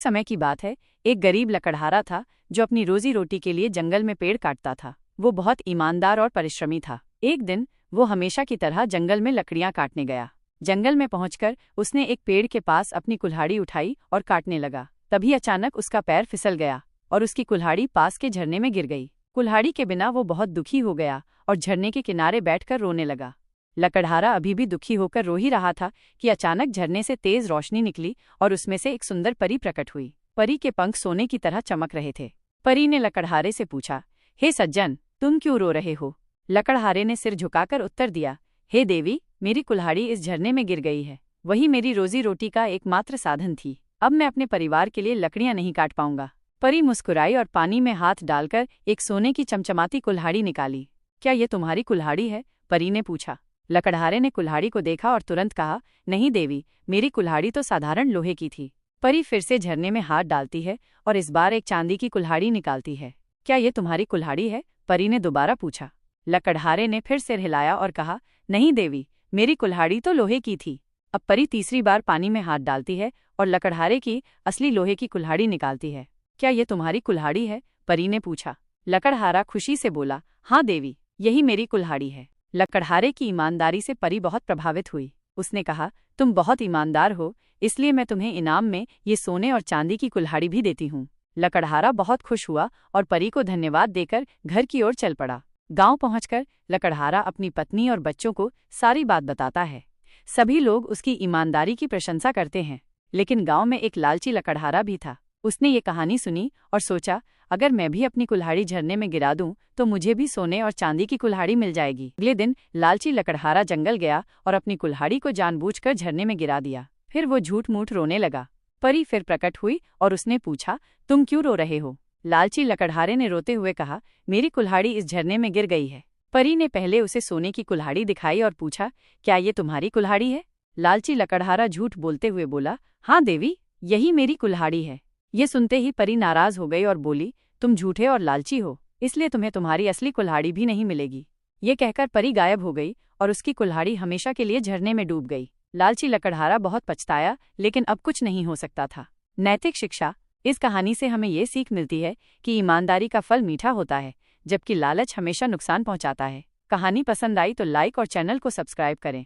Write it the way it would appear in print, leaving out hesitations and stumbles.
समय की बात है, एक गरीब लकड़हारा था जो अपनी रोजी रोटी के लिए जंगल में पेड़ काटता था। वो बहुत ईमानदार और परिश्रमी था। एक दिन वो हमेशा की तरह जंगल में लकड़ियां काटने गया। जंगल में पहुंचकर उसने एक पेड़ के पास अपनी कुल्हाड़ी उठाई और काटने लगा। तभी अचानक उसका पैर फिसल गया और उसकी कुल्हाड़ी पास के झरने में गिर गई। कुल्हाड़ी के बिना वो बहुत दुखी हो गया और झरने के किनारे बैठकर रोने लगा। लकड़हारा अभी भी दुखी होकर रो ही रहा था कि अचानक झरने से तेज रोशनी निकली और उसमें से एक सुंदर परी प्रकट हुई। परी के पंख सोने की तरह चमक रहे थे। परी ने लकड़हारे से पूछा, हे सज्जन, तुम क्यों रो रहे हो? लकड़हारे ने सिर झुकाकर उत्तर दिया, हे देवी, मेरी कुल्हाड़ी इस झरने में गिर गई है। वही मेरी रोजी रोटी का एकमात्र साधन थी। अब मैं अपने परिवार के लिए लकड़ियां नहीं काट पाऊंगा। परी मुस्कुराई और पानी में हाथ डालकर एक सोने की चमचमाती कुल्हाड़ी निकाली। क्या ये तुम्हारी कुल्हाड़ी है? परी ने पूछा। लकड़हारे ने कुल्हाड़ी को देखा और तुरंत कहा, नहीं देवी, मेरी कुल्हाड़ी तो साधारण लोहे की थी। परी फिर से झरने में हाथ डालती है और इस बार एक चांदी की कुल्हाड़ी निकालती है। क्या ये तुम्हारी कुल्हाड़ी है? परी ने दोबारा पूछा। लकड़हारे ने फिर सिर हिलाया और कहा, नहीं देवी, मेरी कुल्हाड़ी तो लोहे की थी। अब परी तीसरी बार पानी में हाथ डालती है और लकड़हारे की असली लोहे की कुल्हाड़ी निकालती है। क्या ये तुम्हारी कुल्हाड़ी है? परी ने पूछा। लकड़हारा खुशी से बोला, हाँ देवी, यही मेरी कुल्हाड़ी है। लकड़हारे की ईमानदारी से परी बहुत प्रभावित हुई। उसने कहा, तुम बहुत ईमानदार हो, इसलिए मैं तुम्हें इनाम में ये सोने और चांदी की कुल्हाड़ी भी देती हूँ। लकड़हारा बहुत खुश हुआ और परी को धन्यवाद देकर घर की ओर चल पड़ा। गांव पहुंचकर लकड़हारा अपनी पत्नी और बच्चों को सारी बात बताता है। सभी लोग उसकी ईमानदारी की प्रशंसा करते हैं। लेकिन गांव में एक लालची लकड़हारा भी था। उसने ये कहानी सुनी और सोचा, अगर मैं भी अपनी कुल्हाड़ी झरने में गिरा दूं तो मुझे भी सोने और चांदी की कुल्हाड़ी मिल जाएगी। अगले दिन लालची लकड़हारा जंगल गया और अपनी कुल्हाड़ी को जानबूझकर झरने में गिरा दिया। फिर वो झूठ मूठ रोने लगा। परी फिर प्रकट हुई और उसने पूछा, तुम क्यों रो रहे हो? लालची लकड़हारे ने रोते हुए कहा, मेरी कुल्हाड़ी इस झरने में गिर गई है। परी ने पहले उसे सोने की कुल्हाड़ी दिखाई और पूछा, क्या ये तुम्हारी कुल्हाड़ी है? लालची लकड़हारा झूठ बोलते हुए बोला, हाँ देवी, यही मेरी कुल्हाड़ी है। ये सुनते ही परी नाराज हो गई और बोली, तुम झूठे और लालची हो, इसलिए तुम्हें तुम्हारी असली कुल्हाड़ी भी नहीं मिलेगी। ये कहकर परी गायब हो गई और उसकी कुल्हाड़ी हमेशा के लिए झरने में डूब गई। लालची लकड़हारा बहुत पछताया, लेकिन अब कुछ नहीं हो सकता था। नैतिक शिक्षा। इस कहानी से हमें ये सीख मिलती है कि ईमानदारी का फल मीठा होता है, जबकि लालच हमेशा नुकसान पहुंचाता है। कहानी पसंद आई तो लाइक और चैनल को सब्सक्राइब करें।